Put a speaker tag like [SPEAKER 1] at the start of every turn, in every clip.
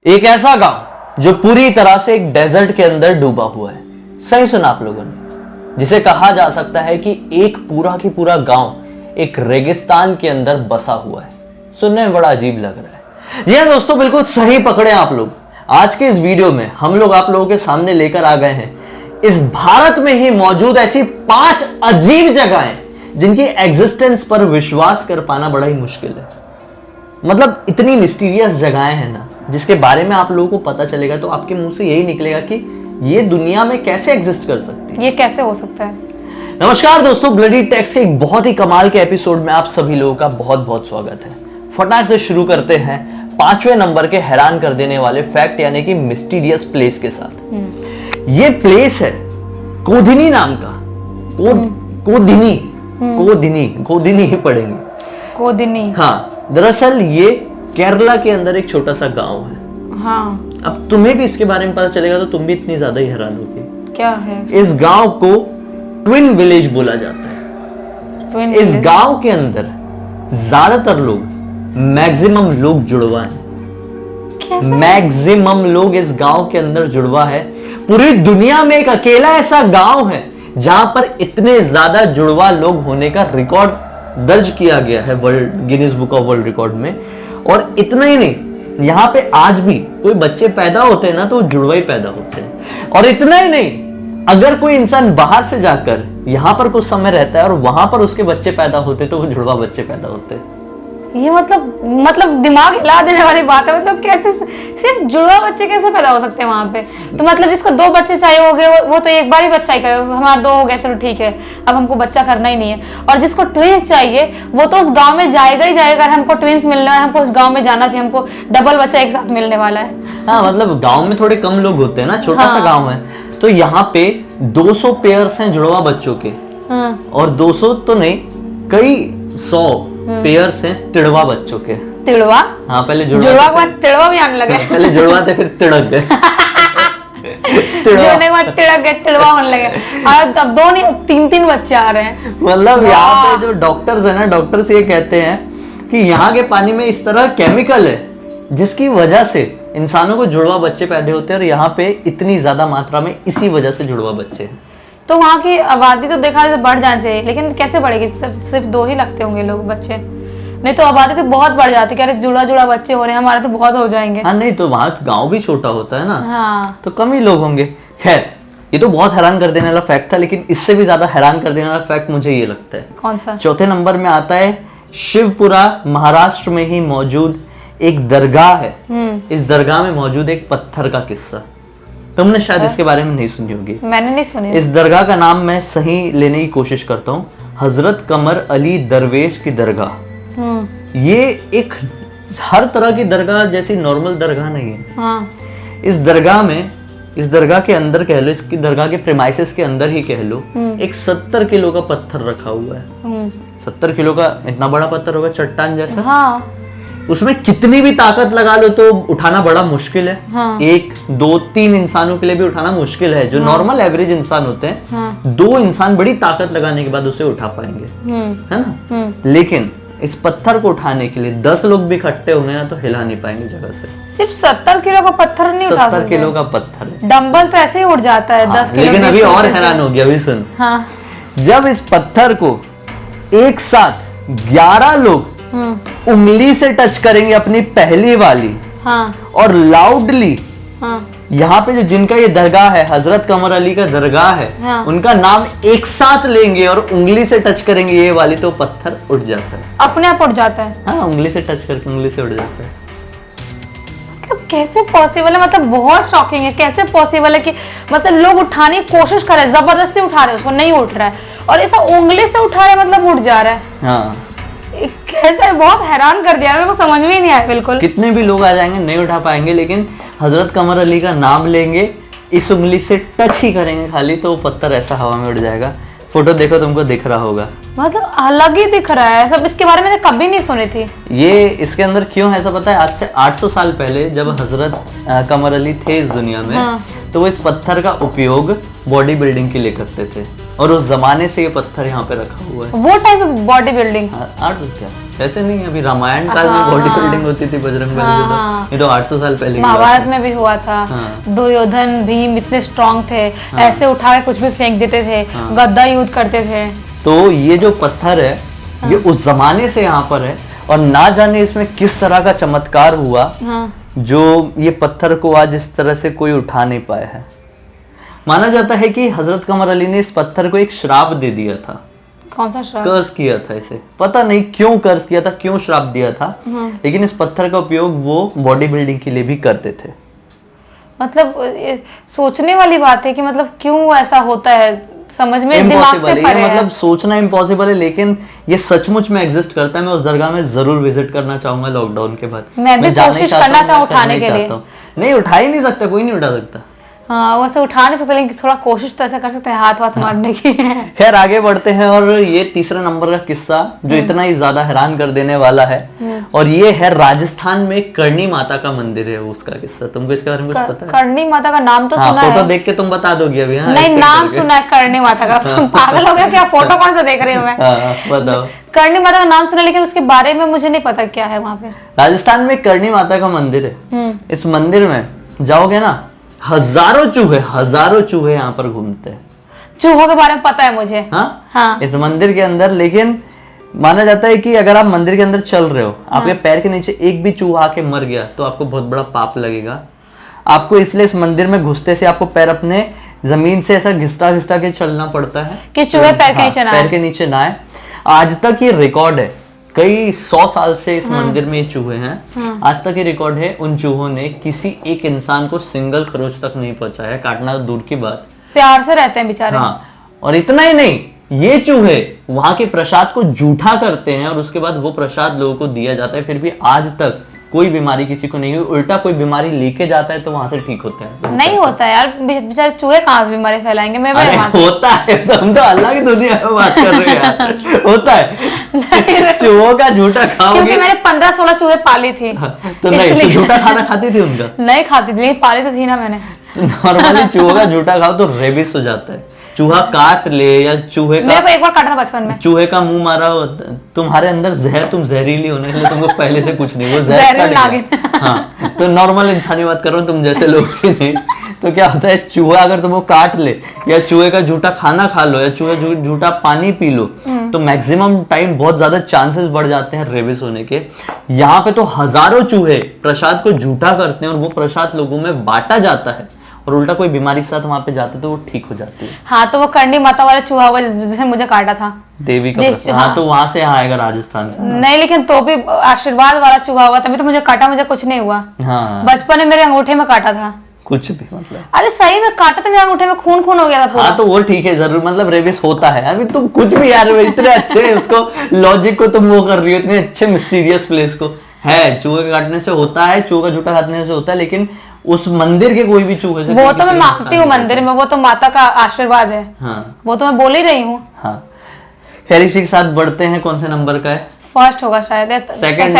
[SPEAKER 1] एक ऐसा गांव जो पूरी तरह से एक डेजर्ट के अंदर डूबा हुआ है। सही सुना आप लोगों ने, जिसे कहा जा सकता है कि एक पूरा की पूरा गांव एक रेगिस्तान के अंदर बसा हुआ है। सुनने में बड़ा अजीब लग रहा है। जी हाँ दोस्तों, बिल्कुल सही पकड़े आप लोग। आज के इस वीडियो में हम लोग आप लोगों के सामने लेकर आ गए हैं इस भारत में ही मौजूद ऐसी 5 अजीब जगहें जिनकी एग्जिस्टेंस पर विश्वास कर पाना बड़ा ही मुश्किल है। मतलब इतनी मिस्टीरियस जगहें हैं ना, जिसके बारे में आप लोगों को पता चलेगा तो आपके मुंह से यही निकलेगा कि ये दुनिया में कैसे एग्जिस्ट कर सकती है,
[SPEAKER 2] ये कैसे हो सकता है।
[SPEAKER 1] नमस्कार दोस्तों, ब्लडी टेक्स के एक बहुत ही कमाल के एपिसोड में आप सभी लोगों का बहुत बहुत स्वागत है। फटाक से शुरू करते हैं 5वें नंबर के हैरान कर देने वाले फैक्ट यानी कि मिस्टीरियस प्लेस के साथ। ये प्लेस है कोदिनी नाम का। कोदिनी ही पढ़ेंगे,
[SPEAKER 2] कोदिनी।
[SPEAKER 1] हाँ, दरअसल ये केरला के अंदर एक छोटा सा गांव है।
[SPEAKER 2] हाँ,
[SPEAKER 1] अब तुम्हें भी इसके बारे में पता चलेगा तो तुम भी इतनी ज्यादा ही हैरान होगी।
[SPEAKER 2] क्या है?
[SPEAKER 1] इस गांव को ट्विन विलेज बोला जाता है। इस गांव के अंदर ज्यादातर लोग, मैक्सिमम लोग जुड़वा है। मैक्सिमम लोग इस गांव के अंदर जुड़वा है। पूरी दुनिया में एक अकेला ऐसा गांव है जहां पर इतने ज्यादा जुड़वा लोग होने का रिकॉर्ड दर्ज किया गया है world Guinness book of world record में। और इतना ही नहीं, यहाँ पे आज भी कोई बच्चे पैदा होते हैं ना तो जुड़वा ही पैदा होते हैं। और इतना ही नहीं, अगर कोई इंसान बाहर से जाकर यहाँ पर कुछ समय रहता है और वहां पर उसके बच्चे पैदा होते तो वो जुड़वा बच्चे पैदा होते हैं।
[SPEAKER 2] ये मतलब दिमाग हिला देने वाली बात है। मतलब कैसे सिर्फ जुड़वा बच्चे कैसे पैदा हो सकते हैं वहां पे? तो मतलब जिसको 2 बच्चे चाहिए होंगे वो तो एक बार ही बच्चा ही करे। हमारे 2 हो गए, चलो ठीक है, अब हमको बच्चा करना ही नहीं है। और जिसको ट्विंस चाहिए वो तो उस गांव में जाएगा ही जाएगा। हमको ट्विंस मिलना है, हमको उस गांव में जाना चाहिए, हमको डबल बच्चा एक साथ मिलने वाला है।
[SPEAKER 1] हाँ, मतलब गाँव में थोड़े कम लोग होते हैं ना, छोटा सा गाँव है, तो यहाँ पे 200 पेयर्स हैं जुड़वा बच्चों के। और 200 तो नहीं, कई 100 पेयर्स हैं तिड़वा बच्चों के।
[SPEAKER 2] तिड़वा?
[SPEAKER 1] हाँ, पहले
[SPEAKER 2] जुड़वा के बाद तिड़वा भी आने लगे।
[SPEAKER 1] पहले जुड़वा थे, फिर तिड़क गए।
[SPEAKER 2] जुड़ने के बाद तिड़क गए, तिड़वा होने लगे। और अब 2 नहीं 3 बच्चे आ रहे हैं।
[SPEAKER 1] मतलब यहाँ पे जो डॉक्टर्स है ना, डॉक्टर्स ये कहते हैं कि यहाँ के पानी में इस तरह केमिकल है जिसकी वजह से इंसानों को जुड़वा बच्चे पैदा होते हैं। और यहाँ पे इतनी ज्यादा मात्रा में इसी वजह से जुड़वा बच्चे हैं। तो
[SPEAKER 2] वहाँ की आबादी तो देखा जाए तो बढ़ जानी चाहिए, लेकिन कैसे बढ़ेगी? सिर्फ 2 ही लगते होंगे लोग बच्चे, नहीं तो आबादी तो बहुत बढ़ जाती है। अरे जुड़ा बच्चे हो रहे हैं, हमारे तो बहुत हो जाएंगे।
[SPEAKER 1] हाँ, नहीं तो वहाँ गांव भी छोटा होता है ना।
[SPEAKER 2] हाँ,
[SPEAKER 1] तो कम ही लोग होंगे। खैर, ये तो बहुत हैरान कर देने वाला फैक्ट था, लेकिन इससे भी ज्यादा हैरान कर देने वाला फैक्ट मुझे ये लगता है।
[SPEAKER 2] कौन सा?
[SPEAKER 1] 4थे नंबर में आता है शिवपुरा, महाराष्ट्र में ही मौजूद एक दरगाह है। इस दरगाह में मौजूद एक पत्थर का किस्सा। तुमने शायद इसके बारे में नहीं सुनी होगी।
[SPEAKER 2] मैंने नहीं सुनी।
[SPEAKER 1] इस दरगाह का नाम मैं सही लेने की कोशिश करता हूँ, हजरत कमर अली दरवेश की दरगाह। ये एक हर तरह की दरगाह जैसी नॉर्मल दरगाह नहीं है।
[SPEAKER 2] हाँ।
[SPEAKER 1] इस दरगाह के अंदर कह लो, इसकी दरगाह के प्रेमाइसेस के अंदर ही कह लो, एक 70 किलो का पत्थर रखा हुआ है। 70 किलो का इतना बड़ा पत्थर होगा, चट्टान जैसा।
[SPEAKER 2] हाँ।
[SPEAKER 1] उसमें कितनी भी ताकत लगा लो तो उठाना बड़ा मुश्किल है।
[SPEAKER 2] हाँ।
[SPEAKER 1] 1, 2, 3 इंसानों के लिए भी उठाना मुश्किल है। जो नॉर्मल एवरेज इंसान होते हैं,
[SPEAKER 2] हाँ।
[SPEAKER 1] 2 इंसान बड़ी ताकत लगाने के बाद उसे उठा पाएंगे, है ना। लेकिन इस पत्थर को उठाने के लिए 10 लोग भी इकट्ठे होंगे ना तो हिला नहीं पाएंगे जगह से।
[SPEAKER 2] सिर्फ 70 किलो का पत्थर नहीं उठा सकते।
[SPEAKER 1] 70 किलो का पत्थर है।
[SPEAKER 2] डंबल तो ऐसे ही उठ जाता है। 10 किलो।
[SPEAKER 1] लेकिन अभी और हैरान हो गया, अभी सुन।
[SPEAKER 2] हाँ।
[SPEAKER 1] जब इस पत्थर को एक साथ 11 लोग उंगली से टच करेंगे, अपनी पहली वाली,
[SPEAKER 2] हाँ।
[SPEAKER 1] और लाउडली,
[SPEAKER 2] हाँ।
[SPEAKER 1] यहाँ पे जो जिनका ये दरगाह है, हजरत कमर अली का दरगाह है,
[SPEAKER 2] हाँ।
[SPEAKER 1] उनका नाम एक साथ लेंगे और उंगली से टच करेंगे ये वाली, तो पत्थर उठ जाता है।
[SPEAKER 2] अपने आप उठ जाता है?
[SPEAKER 1] हाँ, उंगली से टच करके उंगली से उठ जाता है।
[SPEAKER 2] मतलब कैसे पॉसिबल है? मतलब बहुत शॉकिंग है। कैसे पॉसिबल है कि मतलब लोग उठाने की कोशिश कर रहे हैं, जबरदस्ती उठा रहे हैं, उसको नहीं उठ रहा है, और ऐसा उंगली से उठा रहे मतलब उठ जा रहा है।
[SPEAKER 1] हाँ,
[SPEAKER 2] कैसे? बहुत हैरान कर दिया, मेरे को समझ में ही नहीं आया बिल्कुल।
[SPEAKER 1] कितने भी लोग आ जाएंगे नहीं उठा पाएंगे, लेकिन हजरत कमर अली का नाम लेंगे, इस उंगली से टच ही करेंगे खाली, तो वो पत्थर ऐसा हवा में उड़ जाएगा। फोटो देखो, तुमको दिख रहा होगा।
[SPEAKER 2] मतलब अलग ही दिख रहा है सब, इसके बारे में मैंने कभी नहीं सुनी थी।
[SPEAKER 1] ये इसके अंदर क्यों है ऐसा पता है? आज से 800 साल पहले जब हजरत कमर अली थे इस दुनिया में, तो वो इस पत्थर का उपयोग बॉडी बिल्डिंग के लिए करते थे, और उस जमाने से ये पत्थर यहाँ पे रखा हुआ है।
[SPEAKER 2] वो type of body building.
[SPEAKER 1] Art क्या ऐसे नहीं है, अभी रामायण काल में बॉडी बिल्डिंग होती थी बजरंग बली की, तो ये तो 800 साल पहले की बात है।
[SPEAKER 2] महाभारत में भी हुआ था। दुर्योधन भीम इतने स्ट्रांग थे, ऐसे उठा के कुछ भी फेंक देते थे, गद्दा युद्ध करते थे।
[SPEAKER 1] तो ये जो पत्थर है ये उस जमाने से यहाँ पर है, और ना जाने इसमें किस तरह का चमत्कार हुआ जो ये पत्थर को आज इस तरह से कोई उठा नहीं पाया है। माना जाता है कि हजरत कमर अली ने इस पत्थर को एक श्राप दे दिया था।
[SPEAKER 2] कौन सा श्राप?
[SPEAKER 1] कर्ज किया था इसे, पता नहीं क्यों कर्ज किया था, क्यों श्राप दिया था, लेकिन इस पत्थर का उपयोग वो बॉडी बिल्डिंग के लिए भी करते थे।
[SPEAKER 2] मतलब सोचने वाली बात है कि मतलब क्यों ऐसा होता है, समझ में दिमाग से परे है।
[SPEAKER 1] मतलब सोचना इम्पॉसिबल है, लेकिन ये सचमुच में एग्जिस्ट करता है। मैं उस दरगाह में जरूर विजिट करना चाहूंगा लॉकडाउन के बाद।
[SPEAKER 2] मैं भी कोशिश करना चाहूँ उठाने के लिए।
[SPEAKER 1] नहीं, उठा ही नहीं सकता, कोई नहीं उठा सकता।
[SPEAKER 2] हाँ, वैसे उठा नहीं सकते, लेकिन थोड़ा कोशिश तो ऐसा कर सकते हैं, हाथ वाथ मारने की।
[SPEAKER 1] खैर आगे बढ़ते हैं, और ये तीसरा नंबर का किस्सा जो इतना ही ज्यादा हैरान कर देने वाला है, और ये है राजस्थान में करणी माता का मंदिर है उसका किस्सा। तुमको इसके बारे में कुछ पता है?
[SPEAKER 2] करणी माता का नाम तो सुना है।
[SPEAKER 1] फोटो देख के तुम बता दोगी अभी?
[SPEAKER 2] नहीं, नाम सुना है करणी माता का। पागल हो गया क्या? फोटो कौन सा देख रही हूँ मैं?
[SPEAKER 1] बताओ।
[SPEAKER 2] करणी माता का नाम सुना, लेकिन उसके बारे में मुझे नहीं पता क्या है वहाँ पे।
[SPEAKER 1] राजस्थान में करणी माता का मंदिर है। इस मंदिर में जाओगे ना, हजारों चूहे यहाँ पर घूमते हैं।
[SPEAKER 2] चूहों के बारे में पता है मुझे।
[SPEAKER 1] हाँ? इस मंदिर के अंदर, लेकिन माना जाता है कि अगर आप मंदिर के अंदर चल रहे हो, आपके पैर के नीचे एक भी चूहा आके मर गया तो आपको बहुत बड़ा पाप लगेगा। आपको इसलिए इस मंदिर में घुसते से आपको पैर अपने जमीन से ऐसा घिसटा घिसटा के चलना पड़ता है
[SPEAKER 2] कि चूहे पैर के नीचे
[SPEAKER 1] ना आए। आज तक ये रिकॉर्ड है, कई 100 साल से इस मंदिर में ये चूहे हैं। आज तक ये रिकॉर्ड है, उन चूहों ने किसी एक इंसान को सिंगल खरोच तक नहीं पहुंचाया, काटना दूर की बात।
[SPEAKER 2] प्यार से रहते हैं बेचारे।
[SPEAKER 1] हाँ, और इतना ही नहीं, ये चूहे वहां के प्रसाद को जूठा करते हैं, और उसके बाद वो प्रसाद लोगों को दिया जाता है। फिर भी आज तक कोई बीमारी किसी को नहीं हुई, उल्टा कोई बीमारी लेके जाता है तो वहां से ठीक होता है।
[SPEAKER 2] नहीं होता है यार, बेचारे चूहे कहाँ से बीमारी फैलाएंगे? मैं
[SPEAKER 1] होता है, हम तो अल्लाह की दुनिया में बात कर रहे हैं यार। होता है, चूहों का झूठा खाओगे।
[SPEAKER 2] क्योंकि मैंने 15-16 चूहे पाली थी।
[SPEAKER 1] तो नहीं, तो झूठा खाना खाती थी उनका?
[SPEAKER 2] नहीं खाती थी, लेकिन पाली तो थी ना मैंने।
[SPEAKER 1] नॉर्मली चूहों का झूठा खाओ तो रेबिस हो जाता है। चूहा काट ले, या चूहे का,
[SPEAKER 2] मेरे को एक बार काटा था बचपन में,
[SPEAKER 1] चूहे का मुंह मारा हो, तुम्हारे अंदर जहर, तुम जहरीली होने के लिए तुमको पहले से कुछ नहीं, वो जहर। हाँ, तो नॉर्मल इंसानी बात कर रहा हूँ, तुम जैसे लोग ही नहीं। तो क्या होता है, चूहा अगर तुमको काट ले, या चूहे का झूठा खाना खा लो, या चूहे झूठा पानी पी लो, तो मैक्सिमम टाइम बहुत ज्यादा चांसेस बढ़ जाते हैं रेबिस होने के। यहाँ पे तो हजारों चूहे प्रसाद को झूठा करते हैं, और वो प्रसाद लोगों में बांटा जाता है, और उल्टा कोई बीमारी के साथ वहां पे जाते तो वो ठीक हो जाती है।
[SPEAKER 2] हाँ, तो वो करणी माता वाला चूहा हुआ जिसने मुझे काटा था,
[SPEAKER 1] देवी का। हाँ, तो वहां से यहाँ आएगा राजस्थान से।
[SPEAKER 2] नहीं, लेकिन तो भी आशीर्वाद वाला चूहा हुआ, तभी तो मुझे काटा, मुझे कुछ नहीं हुआ।
[SPEAKER 1] हाँ,
[SPEAKER 2] बचपन में मेरे अंगूठे में काटा था।
[SPEAKER 1] कुछ भी मतलब?
[SPEAKER 2] अरे सही में काटा था, मेरे अंगूठे में खून हो गया था पूरा।
[SPEAKER 1] हाँ, तो वो ठीक है, जरूर मतलब रेबिस होता है। अभी तुम कुछ भी यार, इतने अच्छे उसको लॉजिक को तुम वो कर रही हो, इतने अच्छे मिस्टीरियस प्लेस को। है, चूहे के काटने से होता है, चूहे का झूठा खाने से होता है, लेकिन उस मंदिर के कोई भी चूहे से,
[SPEAKER 2] वो तो मैं मानती हूँ मंदिर में, वो तो माता का आशीर्वाद है।
[SPEAKER 1] हाँ,
[SPEAKER 2] वो तो मैं बोल ही रही हूँ।
[SPEAKER 1] हाँ, खैर इसी के साथ बढ़ते हैं। कौन से नंबर का है?
[SPEAKER 2] फर्स्ट होगा शायद, सेकंड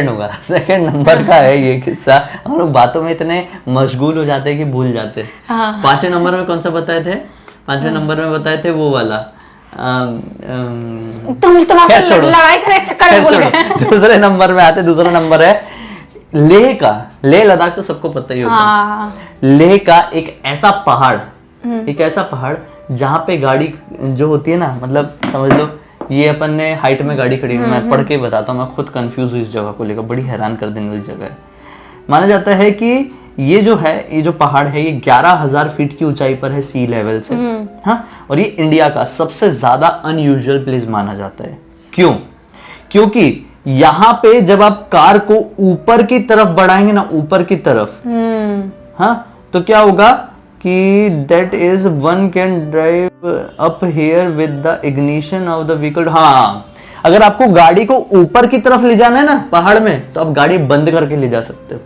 [SPEAKER 1] होगा। सेकंड नंबर का है ये किस्सा। हम लोग बातों में इतने मशगूल हो जाते हैं कि भूल जाते हैं।
[SPEAKER 2] हाँ।
[SPEAKER 1] 5वें नंबर में कौन सा बताए थे? 5वें नंबर में बताए थे वो वाला,
[SPEAKER 2] तुम लड़ाई करने के चक्कर में भूल गए।
[SPEAKER 1] दूसरे नंबर में आते, दूसरा नंबर है लेह का। लेह लद्दाख तो सबको पता ही होता है। लेह का एक ऐसा पहाड़ जहाँ पे गाड़ी जो होती है ना, मतलब समझ लो ये अपन ने हाइट में गाड़ी खड़ी, मैं पढ़ के बताता हूँ, मैं खुद कंफ्यूज हुई इस जगह को लेकर, बड़ी हैरान कर देने वाली जगह है। माना जाता है कि ये जो पहाड़ है, ये 11,000 फीट की ऊंचाई पर है सी लेवल से। हाँ, और ये इंडिया का सबसे ज्यादा अनयूजुअल प्लेस माना जाता है। क्यों? क्योंकि यहाँ पे जब आप कार को ऊपर की तरफ बढ़ाएंगे ना, ऊपर की तरफ, हाँ, तो क्या होगा कि that is one can drive up here with the ignition of the vehicle। हाँ, अगर आपको गाड़ी को ऊपर की तरफ ले जाना है ना पहाड़ में, तो आप गाड़ी बंद करके ले जा सकते हो।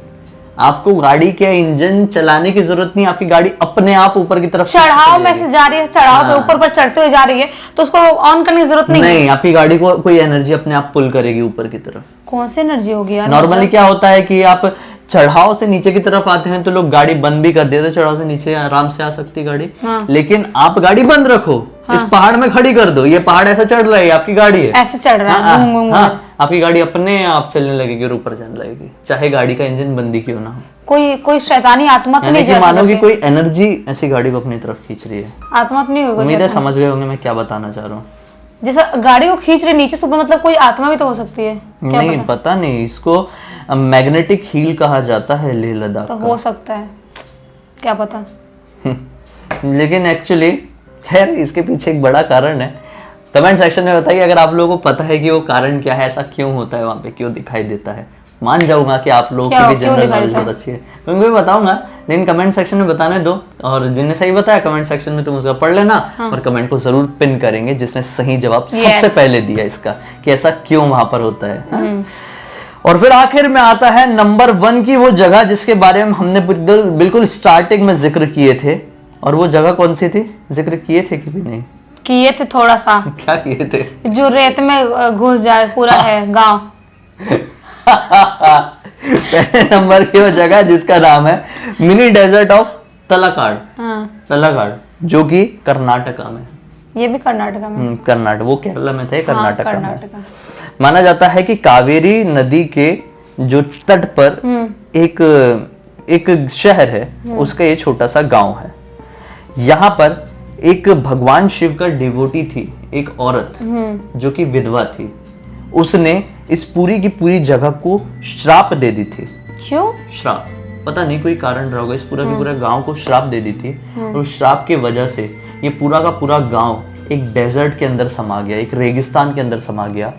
[SPEAKER 1] आपको गाड़ी के इंजन चलाने की जरूरत नहीं, आपकी गाड़ी अपने आप ऊपर की तरफ
[SPEAKER 2] चढ़ाव में से जा रही है, चढ़ाव पे ऊपर पर चढ़ते हुए जा रही है, तो उसको ऑन करने की जरूरत नहीं है।
[SPEAKER 1] नहीं, आपकी गाड़ी को कोई एनर्जी अपने आप पुल करेगी ऊपर की तरफ।
[SPEAKER 2] कौन सी एनर्जी होगी यार?
[SPEAKER 1] नॉर्मली क्या होता है कि आप चढ़ाव से नीचे की तरफ आते हैं तो लोग गाड़ी बंद भी कर देते हैं, चढ़ाव से नीचे आराम से आ सकती गाड़ी। लेकिन आप गाड़ी बंद रखो, इस पहाड़ में खड़ी कर दो, ये पहाड़ ऐसा चढ़ रहा है, आपकी गाड़ी है
[SPEAKER 2] ऐसे चढ़ रहा है, घूम घूम कर।
[SPEAKER 1] आपकी गाड़ी अपने आप चलने लगेगी और ऊपर जाने लगेगी, चाहे गाड़ी का इंजन बंदी क्यों ना हो।
[SPEAKER 2] कोई शैतानी आत्मा तो नहीं
[SPEAKER 1] कि मानो कि कोई एनर्जी ऐसी गाड़ी को अपनी तरफ खींच रही है।
[SPEAKER 2] आत्मा तो नहीं होगी?
[SPEAKER 1] उम्मीद है समझ गए होंगे मैं क्या बताना चाह रहा हूँ।
[SPEAKER 2] जैसे गाड़ी को खींच रही नीचे से ऊपर, मतलब कोई आत्मा भी तो हो सकती है क्या?
[SPEAKER 1] नहीं पता नहीं, इसको मैग्नेटिक हील कहा जाता है लेह लद्दाख
[SPEAKER 2] तो हो सकता है, क्या पता।
[SPEAKER 1] लेकिन एक्चुअली खैर इसके पीछे एक बड़ा कारण है। कमेंट सेक्शन में बताइए अगर आप लोगों को पता है कि वो कारण क्या है, ऐसा क्यों होता है, वहां पे क्यों दिखाई देता है। मान जाऊंगा कि आप लोगों की भी जनरल नॉलेज बहुत अच्छी है, तो मैं भी बताऊंगा, लेकिन कमेंट सेक्शन में बताने दो। और जिनने सही बताया कमेंट सेक्शन में तुम उसका पढ़ लेना और कमेंट को जरूर पिन करेंगे जिसने सही जवाब सबसे पहले दिया इसका, कि ऐसा क्यों वहां पर होता है। और फिर आखिर में आता है नंबर 1 की वो जगह जिसके बारे में हमने बिल्कुल स्टार्टिंग में जिक्र किए थे। और वो जगह कौन सी थी? जिक्र किए थे कि भी नहीं
[SPEAKER 2] किए थे? थोड़ा सा।
[SPEAKER 1] क्या किए थे?
[SPEAKER 2] जो रेत में घुस जाए पूरा है गांव।
[SPEAKER 1] पहले नंबर की वो जगह जिसका नाम है मिनी डेजर्ट ऑफ तलाकाड। तलाकाड जो कि कर्नाटका में।
[SPEAKER 2] ये भी कर्नाटका में?
[SPEAKER 1] कर्नाटक, वो केरला में थे, कर्नाटका में। माना जाता है कि कावेरी नदी के जो तट पर एक शहर है, उसका ये छोटा सा गांव है। यहाँ पर एक भगवान शिव का डिवोटी थी, एक औरत जो कि विधवा थी। उसने इस पूरी की पूरी जगह को श्राप दे दी थी।
[SPEAKER 2] क्यों
[SPEAKER 1] श्राप? पता नहीं, कोई कारण रहा होगा। इस पूरा की पूरा गांव को श्राप दे दी थी और उस श्राप की वजह से ये पूरा का पूरा गांव एक डेजर्ट के अंदर समा गया, एक रेगिस्तान के अंदर समा गया।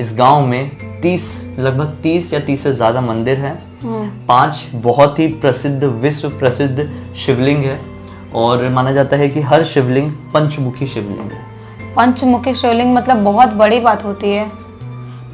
[SPEAKER 1] इस गांव में लगभग 30 या 30 से ज्यादा मंदिर हैं। 5 बहुत ही प्रसिद्ध, विश्व प्रसिद्ध शिवलिंग है और माना जाता है कि हर शिवलिंग पंचमुखी शिवलिंग है।
[SPEAKER 2] पंचमुखी शिवलिंग मतलब बहुत बड़ी बात होती है।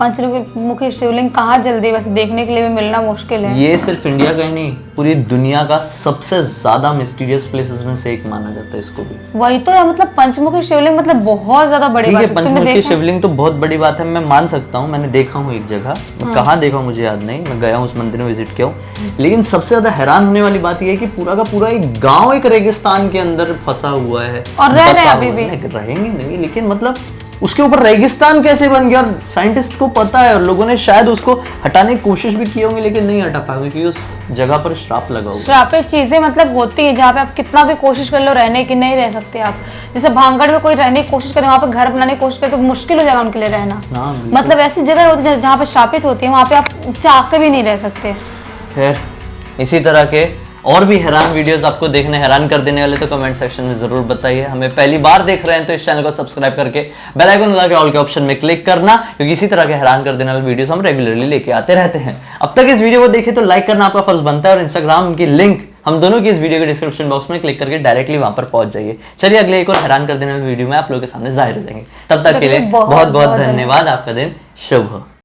[SPEAKER 2] पंचमुखी शिवलिंग कहाँ जल्दी वैसे देखने के लिए भी मिलना मुश्किल है।
[SPEAKER 1] ये सिर्फ इंडिया का ही नहीं, पूरी दुनिया का सबसे ज्यादा मिस्टीरियस प्लेसेस में से एक माना जाता है इसको भी।
[SPEAKER 2] वही तो है, मतलब पंचमुखी शिवलिंग मतलब बहुत ज्यादा बड़ी बात है।
[SPEAKER 1] पंचमुखी शिवलिंग तो बहुत बड़ी बात है, मैं मान सकता हूँ। मैंने देखा हूँ एक जगह, मैं कहाँ देखा मुझे याद नहीं, मैं गया हूँ उस मंदिर में, विजिट किया हूँ। लेकिन सबसे ज्यादा हैरान होने वाली बात यह है कि पूरा का पूरा एक गाँव एक रेगिस्तान के अंदर फंसा हुआ है
[SPEAKER 2] और रह रहे हैं अभी भी।
[SPEAKER 1] रहेंगे नहीं, लेकिन मतलब उसके ऊपर रेगिस्तान कैसे बन गया? और साइंटिस्ट को पता है और लोगों ने शायद उसको हटाने की कोशिश भी की होंगी, लेकिन नहीं हटा पाएंगे क्योंकि उस जगह पर श्राप लगा हुआ।
[SPEAKER 2] श्रापित चीजें मतलब होती है जहाँ पे आप कितना भी कोशिश कर लो रहने की, नहीं रह सकते आप। जैसे भांगड़ में कोई रहने की कोशिश करे, वहाँ पे घर बनाने की कोशिश करे तो मुश्किल हो जाएगा उनके लिए रहना। मतलब ऐसी जगह होती है जहाँ पे श्रापित होती है, वहाँ पे आप चाह के भी नहीं रह सकते।
[SPEAKER 1] खैर इसी तरह के और भी हैरान वीडियोस आपको देखने, हैरान कर देने वाले, तो कमेंट सेक्शन में जरूर बताइए। हमें पहली बार देख रहे हैं तो इस चैनल को सब्सक्राइब करके बेल आइकन दबा के ऑल के ऑप्शन में क्लिक करना, क्योंकि इसी तरह के हैरान कर देने वाले वीडियोस हम रेगुलरली लेके आते रहते हैं। अब तक इस वीडियो को देखे तो लाइक करना आपका फर्ज बनता है और इंस्टाग्राम की लिंक हम दोनों की इस वीडियो के डिस्क्रिप्शन बॉक्स में क्लिक करके डायरेक्टली वहां पर पहुंच जाइए। चलिए अगले एक और हैरान कर देने वाले वीडियो में आप लोगों के सामने जाहिर हो जाएंगे। तब तक के लिए बहुत बहुत धन्यवाद। आपका दिन शुभ हो।